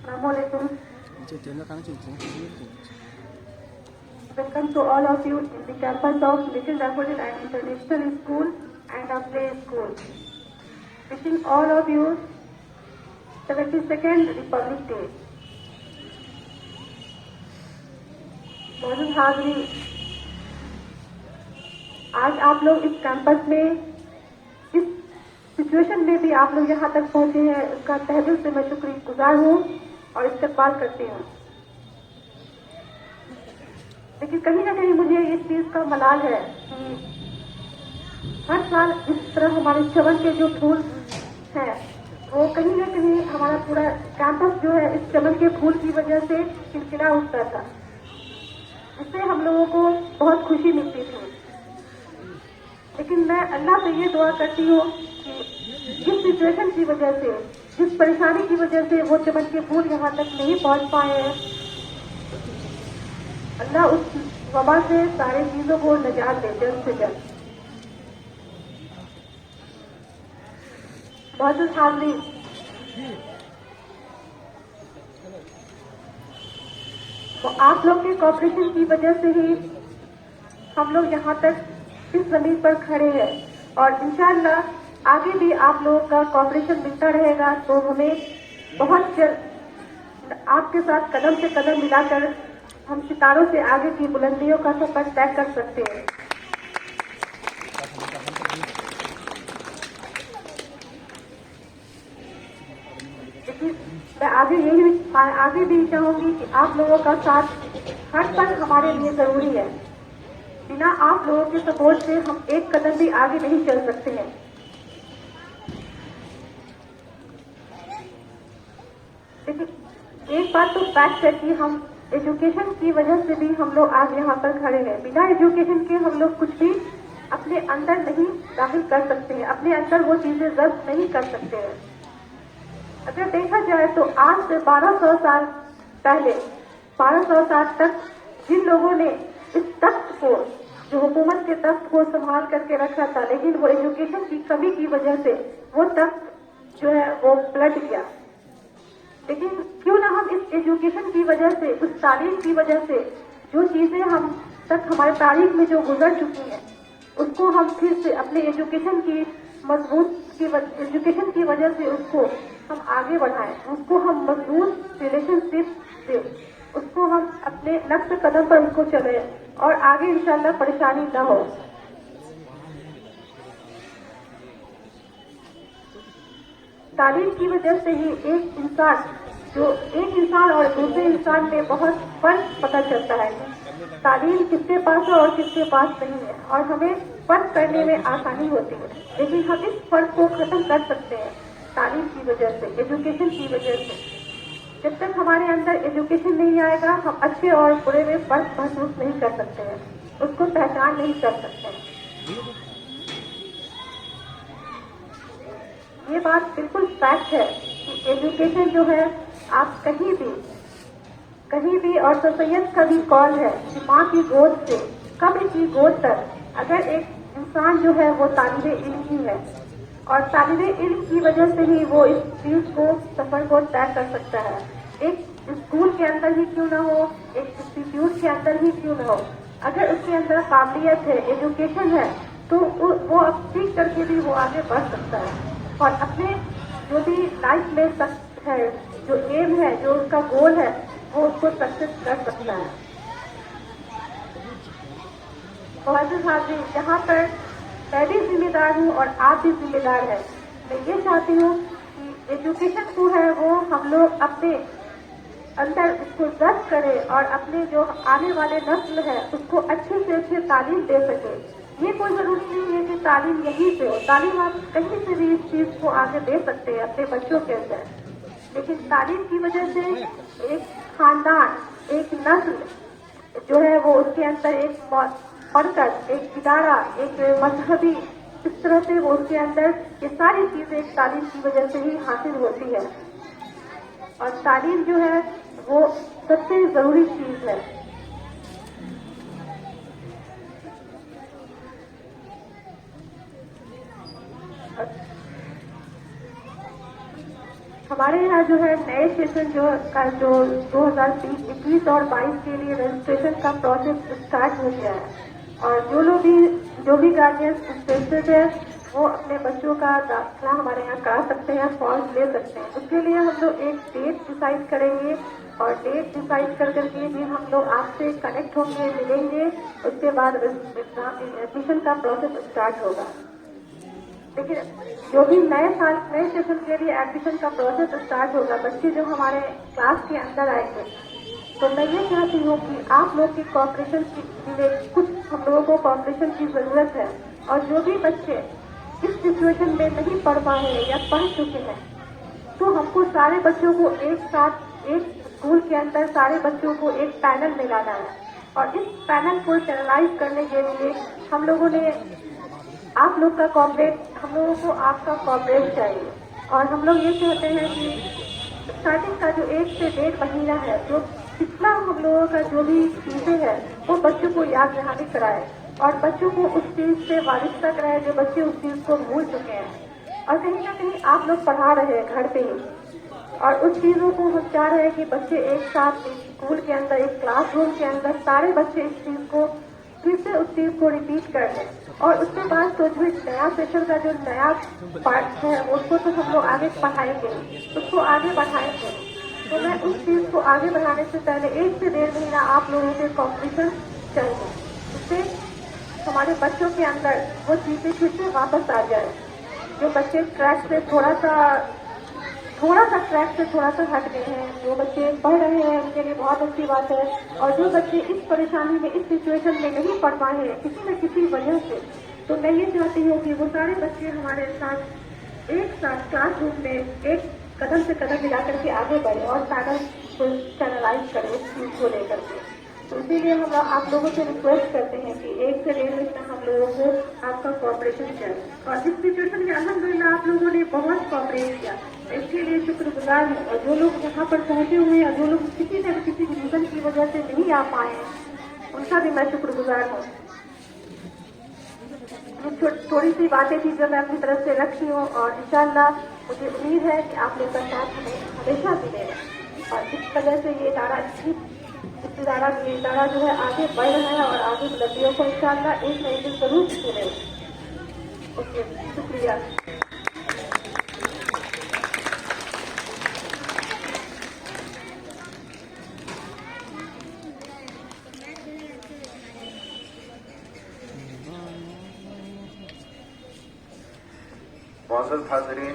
Assalamualaikum. Welcome to all of you in the campus of Little Daffodil and International School and a play school. Wishing all of you 72nd Republic Day. मौजूद हाज़री, आज आप लोग इस campus में इस situation में भी आप लोग यहाँ तक पहुँचे हैं, उसका तहे दिल से मैं शुक्रगुजार हूँ और इस्तकबाल करती हूँ। लेकिन कहीं ना कहीं मुझे इस चीज़ का मलाल है कि हर साल इस तरह हमारे चमन के जो फूल हैं वो कहीं ना कहीं हमारा पूरा कैंपस जो है इस चमन के फूल की वजह से खिलखिला उठता था, इससे हम लोगों को बहुत खुशी मिलती थी। लेकिन मैं अल्लाह से ये दुआ करती हूँ कि जिस सिचुएशन की वजह से, जिस परेशानी की वजह से वो चमन के फूल यहाँ तक नहीं पहुँच पाए हैं, अल्लाह उस वबा से सारी चीजों को निजात दे जल्द से जल्द। बहुत हाज़रीन, तो आप लोग के कोऑपरेशन की वजह से ही हम लोग यहाँ तक इस जमीन पर खड़े हैं और इंशाअल्लाह आगे भी आप लोगों का कोऑपरेशन मिलता रहेगा, तो हमें बहुत जल्द आपके साथ कदम से कदम मिलाकर हम सितारों से आगे की बुलंदियों का सफर तय कर सकते हैं। लेकिन मैं आगे भी चाहूंगी कि आप लोगों का साथ हर पल हमारे लिए जरूरी है। बिना आप लोगों के सपोर्ट से हम एक कदम भी आगे नहीं चल सकते हैं। लेकिन एक बात तो फैक्ट है कि हम एजुकेशन की वजह से भी हम लोग आज यहाँ पर खड़े हैं। बिना एजुकेशन के हम लोग कुछ भी अपने अंदर नहीं दाखिल कर सकते हैं, अपने अंदर वो चीजें जब्त नहीं कर सकते हैं। अगर देखा जाए तो आज से 1200 साल पहले, 1200 साल तक जिन लोगों ने इस तख्त को, जो हुकूमत के तख्त को संभाल करके रखा था, लेकिन वो एजुकेशन की कमी की वजह से वो तख्त जो है वो पलट गया। लेकिन क्यों ना हम इस एजुकेशन की वजह से, उस तालीम की वजह से जो चीजें हम तक हमारे तारीख में जो गुजर चुकी हैं, उसको हम फिर से अपने एजुकेशन की एजुकेशन की वजह से उसको हम आगे बढ़ाएं, उसको हम मजबूत रिलेशनशिप दें, उसको हम अपने नक्श कदम पर उसको चले और आगे इंशाल्लाह परेशानी न हो। तालीम की वजह से ही एक इंसान और दूसरे इंसान में बहुत फर्क पता चलता है। तालीम किसके पास है और किसके पास नहीं है, और हमें फर्क करने में आसानी होती है। लेकिन हम इस फर्क को खत्म कर सकते हैं तालीम की वजह से, एजुकेशन की वजह से। जब तक हमारे अंदर एजुकेशन नहीं आएगा, हम अच्छे और बुरे में फर्क महसूस नहीं कर सकते हैं, उसको पहचान नहीं कर सकते हैं। ये बात बिल्कुल फैक्ट है कि एजुकेशन जो है, आप कहीं भी और सर सैयद का भी कॉल है कि माँ की गोद से कब्र की गोद तक अगर एक इंसान जो है वो तालिबे इल्म ही है, और तालिबे इल्म की वजह से ही वो इस चीज को, सफर को तय कर सकता है। एक स्कूल के अंदर ही क्यों ना हो, एक इंस्टीट्यूट के अंदर ही क्यों ना हो, अगर उसके अंदर काबिलियत है, एजुकेशन है, तो वो अब सीख करके भी वो आगे बढ़ सकता है और अपने जो भी लाइफ में है, जो एम है, जो उसका गोल है, वो उसको सक्सेस कर सकता है। बहुत साथी, यहाँ पर मैं भी जिम्मेदार हूँ और आप भी जिम्मेदार हैं। मैं ये चाहती हूँ कि एजुकेशन को है वो हम लोग अपने अंदर उसको जब्त करें और अपने जो आने वाले नस्ल है उसको अच्छे से अच्छे तालीम दे सके। ये कोई जरूरी नहीं है कि तालीम यहीं से हो, तालीम आप कहीं से भी इस चीज को आगे दे सकते हैं अपने बच्चों के अंदर। लेकिन तालीम की वजह से एक खानदान, एक नस्ल जो है वो उसके अंदर एक मरकज, एक इदारा, एक मजहबी, इस तरह से वो उसके अंदर ये सारी चीजें एक तालीम की वजह से ही हासिल होती है। और तालीम जो है वो सबसे जरूरी चीज है। ہمارے یہاں جو ہے نئے سیشن جو 2021 اور 22 کے لیے رجسٹریشن کا پروسیس اسٹارٹ ہو گیا ہے، اور جو بھی گارجینس انٹرسٹڈ ہے وہ اپنے بچوں کا داخلہ ہمارے یہاں کرا سکتے ہیں، فارم لے سکتے ہیں۔ اس کے لیے ہم لوگ ایک ڈیٹ ڈیسائیڈ کریں گے، اور ڈیٹ ڈیسائیڈ کر کے بھی ہم لوگ آپ سے کنیکٹ ہوں گے، ملیں گے، اس کے بعد ایڈمیشن کا پروسیس اسٹارٹ ہوگا۔ لیکن جو بھی نئے سیشن کے لیے ایڈمیشن کا پروسیس اسٹارٹ ہوگا، بچے جو ہمارے کلاس کے اندر آئیں گے، تو میں یہ چاہتی ہوں کہ آپ لوگ کی کوآپریشن کے لیے کچھ ہم لوگوں کو کوآپریشن کی ضرورت ہے، اور جو بھی بچے اس سچویشن میں نہیں پڑھ پائے ہیں یا پڑھ چکے ہیں، تو ہم کو سارے بچوں کو ایک ساتھ ایک اسکول کے اندر سارے بچوں کو ایک پینل میں لانا ہے، اور اس پینل کو چینلائز کرنے کے لیے ہم لوگوں نے آپ لوگ کا کوآپریٹ، ہم لوگوں کو آپ کا کوآپریٹ چاہیے، اور ہم لوگ یہ چاہتے ہیں کہ اسٹارٹنگ کا جو 1 سے 1.5 مہینہ ہے، جو پچھلا ہم لوگوں کا جو بھی چیزیں ہیں وہ بچوں کو یاد دہانی کرائے، اور بچوں کو اس چیز سے وابستہ کرائے جو بچے اس چیز کو بھول چکے ہیں، اور کہیں نہ کہیں آپ لوگ پڑھا رہے ہیں گھر پہ ہی، اور اس چیزوں کو ہم چاہ رہے ہیں کہ بچے ایک ساتھ اسکول کے اندر ایک کلاس روم کے اندر سارے بچے اس چیز کو پھر سے اس چیز کو ریپیٹ کر لیں، اور اس کے بعد تو جو نیا سیشن کا جو نیا پارٹ ہے اس کو تو ہم لوگ آگے پڑھائیں گے، اس کو آگے بڑھائیں گے۔ تو میں اس چیز کو آگے بڑھانے سے پہلے 1 سے 1.5 مہینہ آپ لوگوں کے کوآپریشن چاہیے، اس سے ہمارے بچوں کے اندر وہ چیزیں پھر سے واپس آ جائے، جو بچے ٹریک سے تھوڑا سا ٹریک سے تھوڑا سا ہٹ گئے ہیں، جو بچے پڑھ رہے ہیں ان کے لیے بہت اچھی بات ہے، اور جو بچے اس پریشانی میں اس سچویشن میں نہیں پڑھ پائے ہیں کسی نہ کسی وجہ سے، تو میں یہ چاہتی ہوں کہ وہ سارے بچے ہمارے ساتھ ایک ساتھ کلاس روم میں ایک قدم سے قدم ملا کر کے آگے بڑھے، اور پیرنٹس کو چینلائز کریں اس چیز کو لے کر کے۔ تو اسی لیے ہم آپ لوگوں سے ریکویسٹ کرتے ہیں کہ 1 سے 1.5 مہینہ ہم لوگوں کو آپ کا کوآپریشن چاہیے، اور اس سچویشن میں الحمدللہ آپ لوگوں نے بہت کوآپریٹ کیا، اس کے لیے شکر گزار ہوں، اور جو لوگ یہاں پر پہنچے ہوئے ہیں، جو لوگ کسی نہ کسی ریزن کی وجہ سے نہیں آ پائے ہیں، ان کا بھی میں شکر گزار ہوں۔ تھوڑی سی باتیں تھی جو میں اپنی طرف سے رکھی ہوں، اور انشاءاللہ مجھے امید ہے کہ آپ لوگ کا ساتھ ہمیں ہمیشہ ملے گا، اور اس وجہ سے یہ ادارہ جو ہے آگے بڑھ رہا ہے، اور آگے بلندیوں کو انشاءاللہ ایک نئی دن ضرور ملے گا۔ اوکے، شکریہ۔ معزز حاضرین،